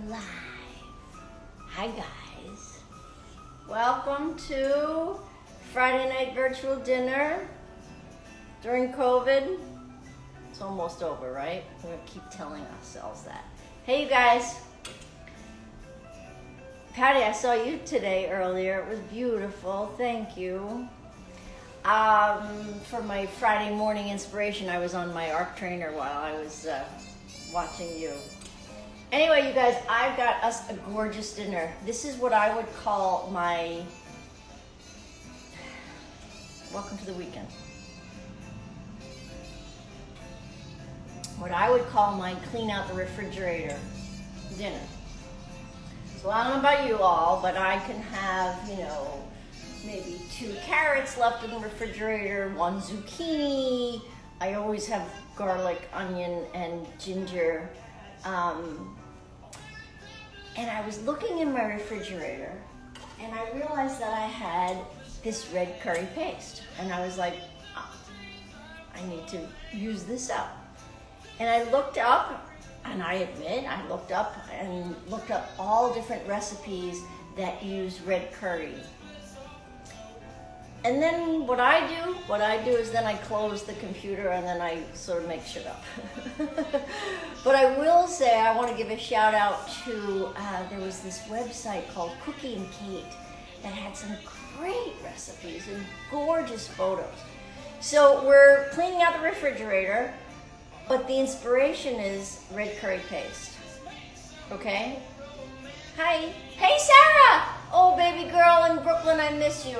live. Hi guys. Welcome to Friday night virtual dinner during COVID. It's almost over, right? We're gonna keep telling ourselves that. Hey you guys. Patty, I saw you today earlier. It was beautiful. Thank you. For my Friday morning inspiration, I was on my ARC trainer while I was watching you. Anyway, you guys, I've got us a gorgeous dinner. This is what I would call my welcome to the weekend. What I would call my clean out the refrigerator dinner. So I don't know about you all, but I can have, maybe 2 carrots left in the refrigerator, 1 zucchini. I always have garlic, onion, and ginger. And I was looking in my refrigerator and I realized that I had this red curry paste. And I was like, oh, I need to use this up. And I looked up, and I admit, I looked up all different recipes that use red curry. And then what I do is then I close the computer and then I sort of make shit up. But I will say, I want to give a shout out to, there was this website called Cookie and Kate that had some great recipes and gorgeous photos. So we're cleaning out the refrigerator, but the inspiration is red curry paste. Okay? Hi. Hey, Sarah! Oh, baby girl in Brooklyn, I miss you.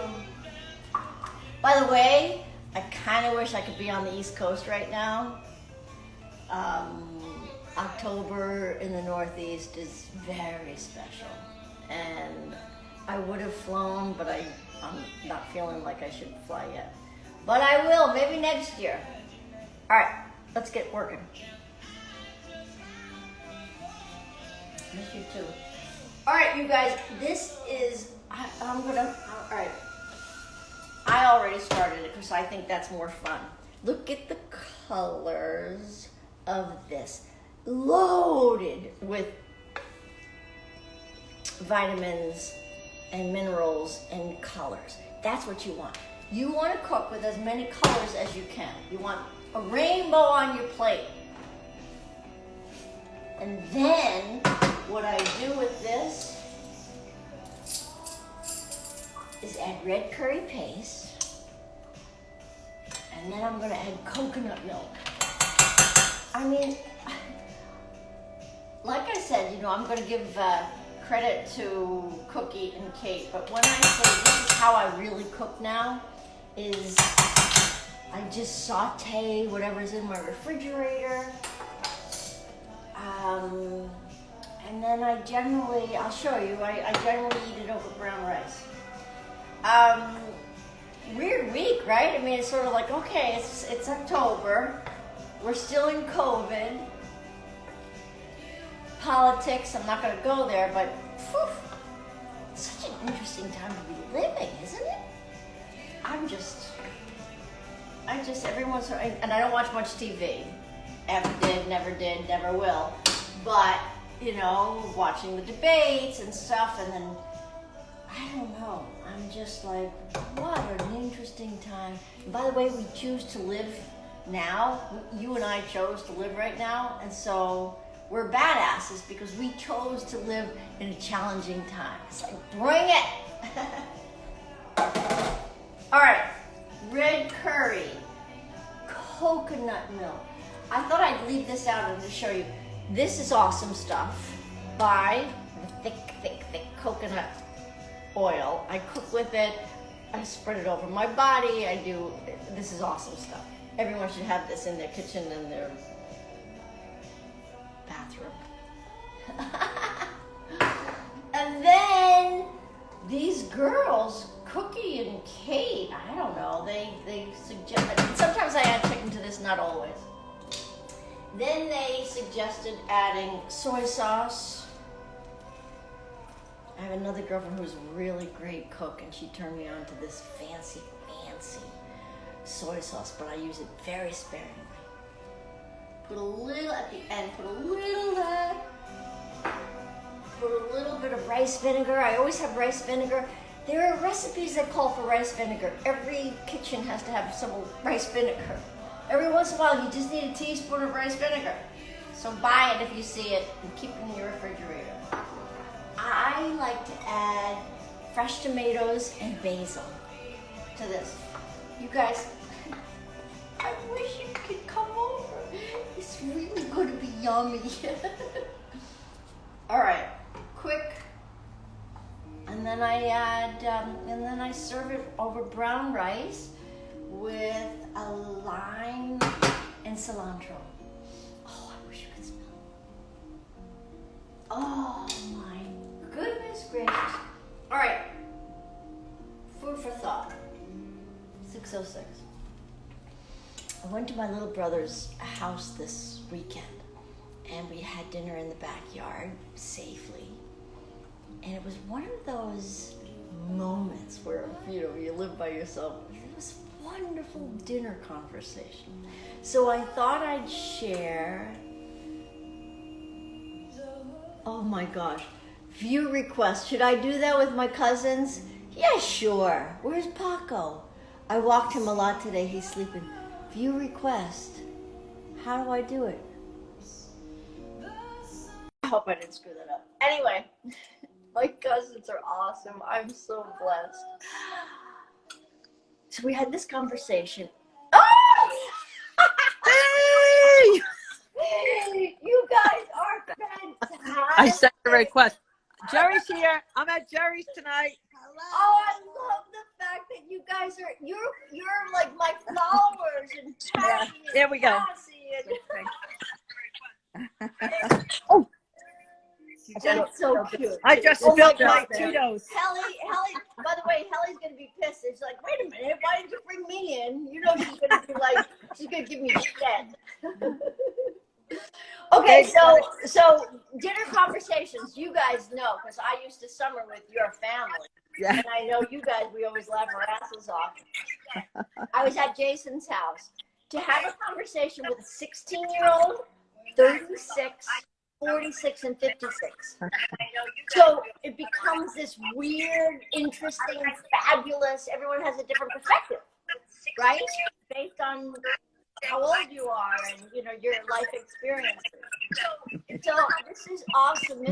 By the way, I kind of wish I could be on the East Coast right now. October in the Northeast is very special. And I would have flown, but I'm not feeling like I should fly yet. But I will, maybe next year. All right, let's get working. Miss you too. All right, you guys, this is, all right. I already started it because I think that's more fun. Look at the colors of this. Loaded with vitamins and minerals and colors. That's what you want. You want to cook with as many colors as you can. You want a rainbow on your plate. And then what I do with this is add red curry paste, and then I'm gonna add coconut milk. I mean, like I said, I'm gonna give credit to Cookie and Kate, but when I say this is how I really cook now, is I just saute whatever's in my refrigerator, and then I'll show you, I generally eat it over brown rice. Weird week, right? I mean, it's sort of like, okay, it's October. We're still in COVID. Politics, I'm not going to go there, but whew, it's such an interesting time to be living, isn't it? Every once in a while, and I don't watch much TV. Ever did, never will. But, watching the debates and stuff, and then I don't know. I'm just like, what an interesting time. And by the way, we choose to live now. You and I chose to live right now. And so we're badasses because we chose to live in a challenging time. It's like, bring it. All right. Red curry. Coconut milk. I thought I'd leave this out and just show you. This is awesome stuff by the thick coconut oil. I cook with it. I spread it over my body. This is awesome stuff. Everyone should have this in their kitchen and their bathroom. And then these girls, Cookie and Kate, I don't know, they suggest, sometimes I add chicken to this, not always. Then they suggested adding soy sauce. I have another girlfriend who's a really great cook, and she turned me on to this fancy soy sauce, but I use it very sparingly. Put a little at the end, put a little put a little bit of rice vinegar. I always have rice vinegar. There are recipes that call for rice vinegar. Every kitchen has to have some rice vinegar. Every once in a while, you just need a teaspoon of rice vinegar. So buy it if you see it and keep it in your refrigerator. I like to add fresh tomatoes and basil to this. You guys, I wish you could come over. It's really going to be yummy. All right, quick. And then I add, and then I serve it over brown rice with a lime and cilantro. Oh, I wish you could smell it. Oh my goodness gracious. All right, food for thought. 6:06. I went to my little brother's house this weekend, and we had dinner in the backyard safely. And it was one of those moments where, you live by yourself. It was a wonderful dinner conversation. So I thought I'd share, oh my gosh, view request. Should I do that with my cousins? Yeah, sure. Where's Paco? I walked him a lot today. He's sleeping. View request. How do I do it? I hope I didn't screw that up. Anyway, my cousins are awesome. I'm so blessed. So we had this conversation. Oh! Hey! You guys are fantastic. I sent a request. Jerry's here. I'm at Jerry's tonight. Hello. Oh, I love the fact that you guys are, you're like my followers and Patty and Here we go. And oh, that's so cute. I just spilled my Tito's. Helly, by the way, Helly's going to be pissed. She's like, wait a minute, why did you bring me in? You know she's going to be like, she's going to give me shit. Okay, so dinner conversations, you guys know, because I used to summer with your family. Yeah. And I know you guys, we always laugh our asses off. I was at Jason's house to have a conversation with a 16-year-old, 36, 46, and 56. So it becomes this weird, interesting, fabulous, everyone has a different perspective, right? Based on how old you are and, your life experiences. So this is awesome.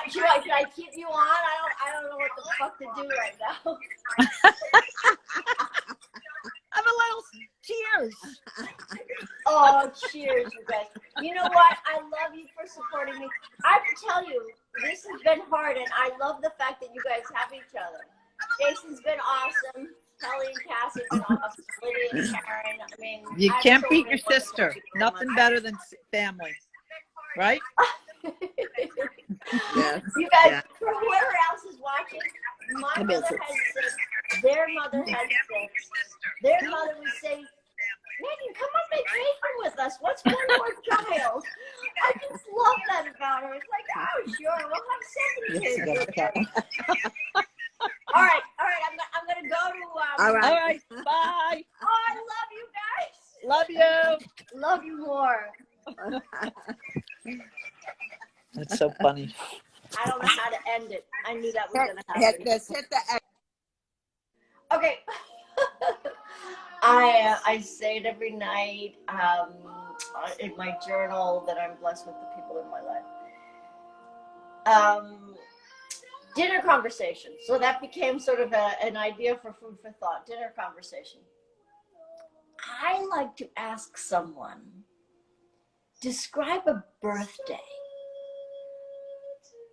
Should I keep you on? I don't know what the fuck to do right now. I'm a little cheers. Oh, cheers, you guys. You know what? I love you for supporting me. I have to tell you, this has been hard, and I love the fact that you guys have each other. Jason's been awesome. Kelly and Cassie have been awesome. Lydia and Karen. I mean, you can't beat your sister. Nothing better than family, right? Yes. You guys, for whoever else is watching, my mother had 6. Their mother had 6. Their mother would say, Megan, come on vacation with us. What's one more child? I just love that about her. It's like, oh, sure, we'll have 7 kids. All right. I'm gonna go to. All right. Bye. Oh, I love you guys. Love you. Love you more. That's so funny. I don't know how to end it. I knew that was gonna happen. Hit the. Okay. I say it every night in my journal that I'm blessed with the people in my life. Dinner conversation. So that became sort of an idea for food for thought. Dinner conversation. I like to ask someone, describe a birthday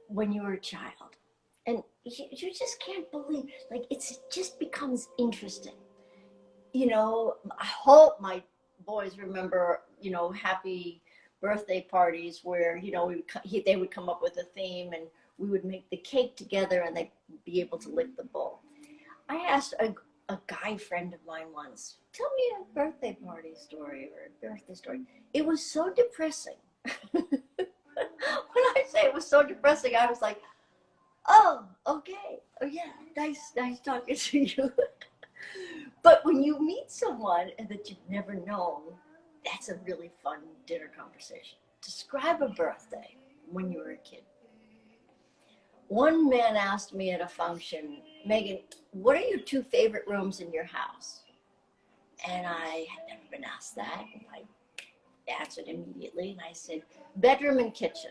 when you were a child. And you just can't believe, like, it just becomes interesting. I hope my boys remember, happy birthday parties where, they would come up with a theme and we would make the cake together and they'd be able to lick the bowl. I asked a guy friend of mine once, tell me a birthday party story or a birthday story. It was so depressing. When I say it was so depressing, I was like, oh, okay. Oh yeah, nice talking to you. But when you meet someone that you've never known, that's a really fun dinner conversation. describe a birthday when you were a kid. One man asked me at a function, Megan, what are your 2 favorite rooms in your house? And I had never been asked that. And I answered immediately, and I said, bedroom and kitchen.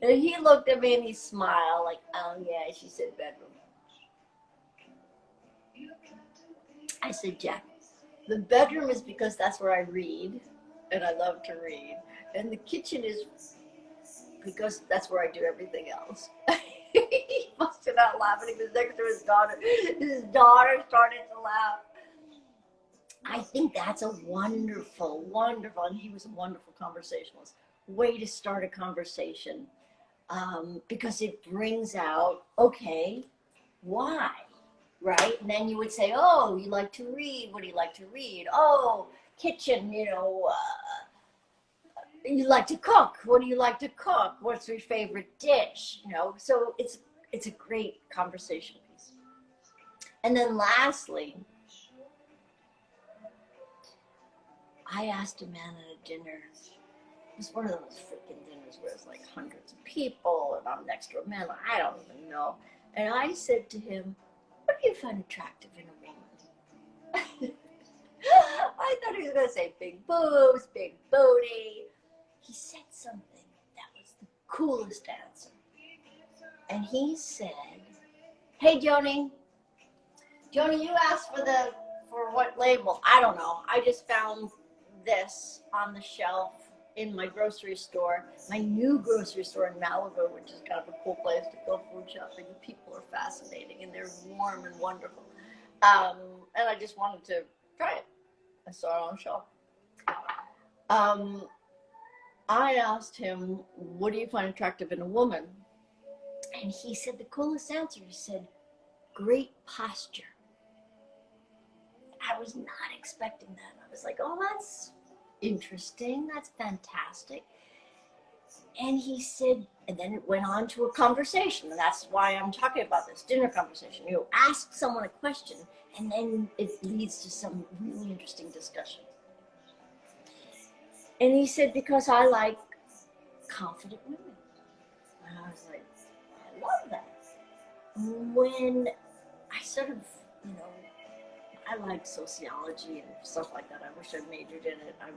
And he looked at me and he smiled like, oh yeah, she said bedroom. I said, Jack, the bedroom is because that's where I read, and I love to read. And the kitchen is because that's where I do everything else. He busted out laughing. He was next to his daughter. His daughter started to laugh. I think that's a wonderful, wonderful, and he was a wonderful conversationalist, way to start a conversation, because it brings out, okay, why, right? And then you would say, oh, you like to read. What do you like to read? Oh, kitchen, you like to cook. What do you like to cook? What's your favorite dish? So it's a great conversation piece. And then lastly, I asked a man at a dinner. It was one of those freaking dinners where it's like hundreds of people and I'm next to a man I don't even know. And I said to him, what do you find attractive in a woman? I thought he was going to say big boobs, big booty. He said something that was the coolest answer. And he said, hey, Joni, you asked for what label? I don't know. I just found this on the shelf in my grocery store, my new grocery store in Malibu, which is kind of a cool place to go food shopping. The people are fascinating and they're warm and wonderful. And I just wanted to try it. I saw it on the shelf. I asked him, what do you find attractive in a woman? And he said the coolest answer. He said, great posture. I was not expecting that. I was like, oh, that's interesting. That's fantastic. And he said, and then it went on to a conversation. And that's why I'm talking about this dinner conversation. You ask someone a question, and then it leads to some really interesting discussion. And he said, because I like confident women. And I was like, I love that. When I sort of, I like sociology and stuff like that. I wish I majored in it. I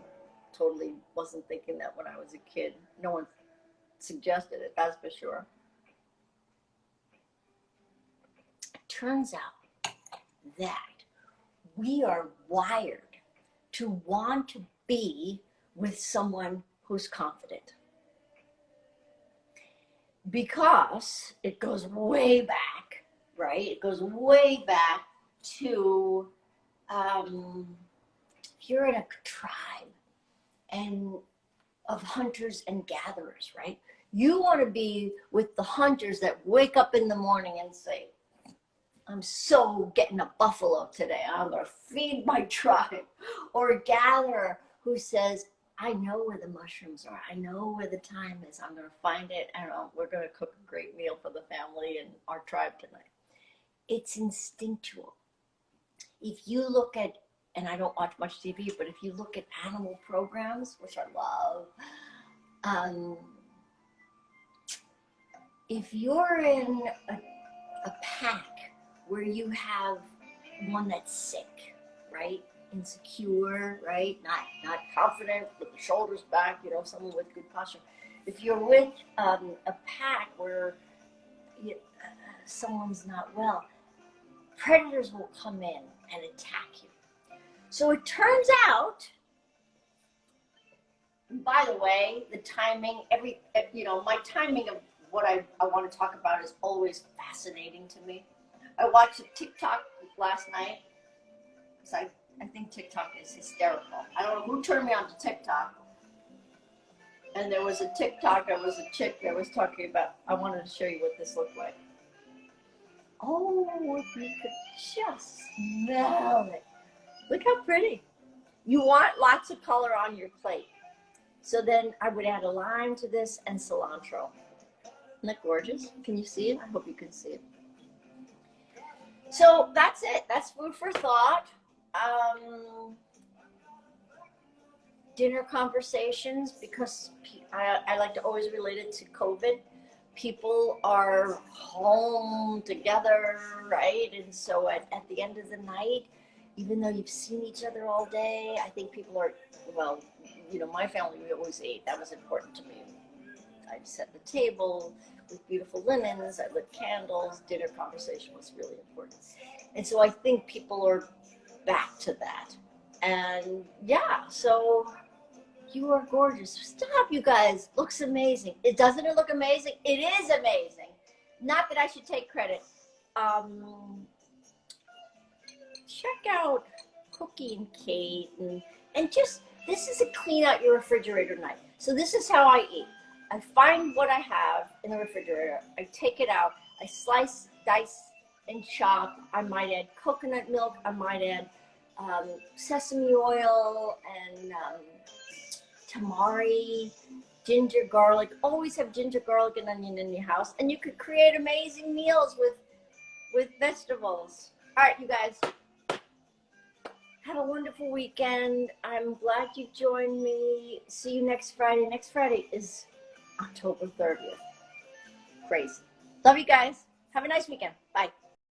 totally wasn't thinking that when I was a kid. No one suggested it, that's for sure. It turns out that we are wired to want to be with someone who's confident. Because it goes way back, right? It goes way back to if you're in a tribe and of hunters and gatherers, right? You want to be with the hunters that wake up in the morning and say, I'm so getting a buffalo today. I'm going to feed my tribe. Or a gatherer who says, I know where the mushrooms are. I know where the thyme is. I'm going to find it. And we're going to cook a great meal for the family and our tribe tonight. It's instinctual. If you look at, and I don't watch much TV, but if you look at animal programs, which I love, if you're in a pack where you have one that's sick, right? Insecure, right? Not confident, with the shoulders back, someone with good posture. If you're with a pack where someone's not well, predators will come in and attack you. So it turns out, by the way, the timing, my timing of what I want to talk about is always fascinating to me. I watched a TikTok last night because I think TikTok is hysterical. I don't know who turned me on to TikTok. And there was a TikTok, there was a chick that was talking about, I wanted to show you what this looked like. Oh, if you could just smell it. Look how pretty. You want lots of color on your plate. So then I would add a lime to this and cilantro. Isn't that gorgeous? Can you see it? I hope you can see it. So that's it. That's food for thought. dinner conversations, because I like to always relate it to COVID. People are home together, right? And so at the end of the night, even though you've seen each other all day, I think people are, well, my family, we always ate. That was important to me. I'd set the table with beautiful linens, I lit candles, dinner conversation was really important. And so I think people are back to that. And yeah, so you are gorgeous. Stop, you guys. Looks amazing. Doesn't it look amazing? It is amazing. Not that I should take credit. Check out Cookie and Kate, and just, this is a clean out your refrigerator night. So this is how I eat. I find what I have in the refrigerator. I take it out. I slice, dice, and chop. I might add coconut milk. I might add sesame oil and tamari, ginger, garlic. Always have ginger, garlic, and onion in your house, and you could create amazing meals with vegetables. All right, you guys, have a wonderful weekend. I'm glad you joined me. See you next Friday. Next Friday is October 30th. Crazy. Love you guys. Have a nice weekend. Bye.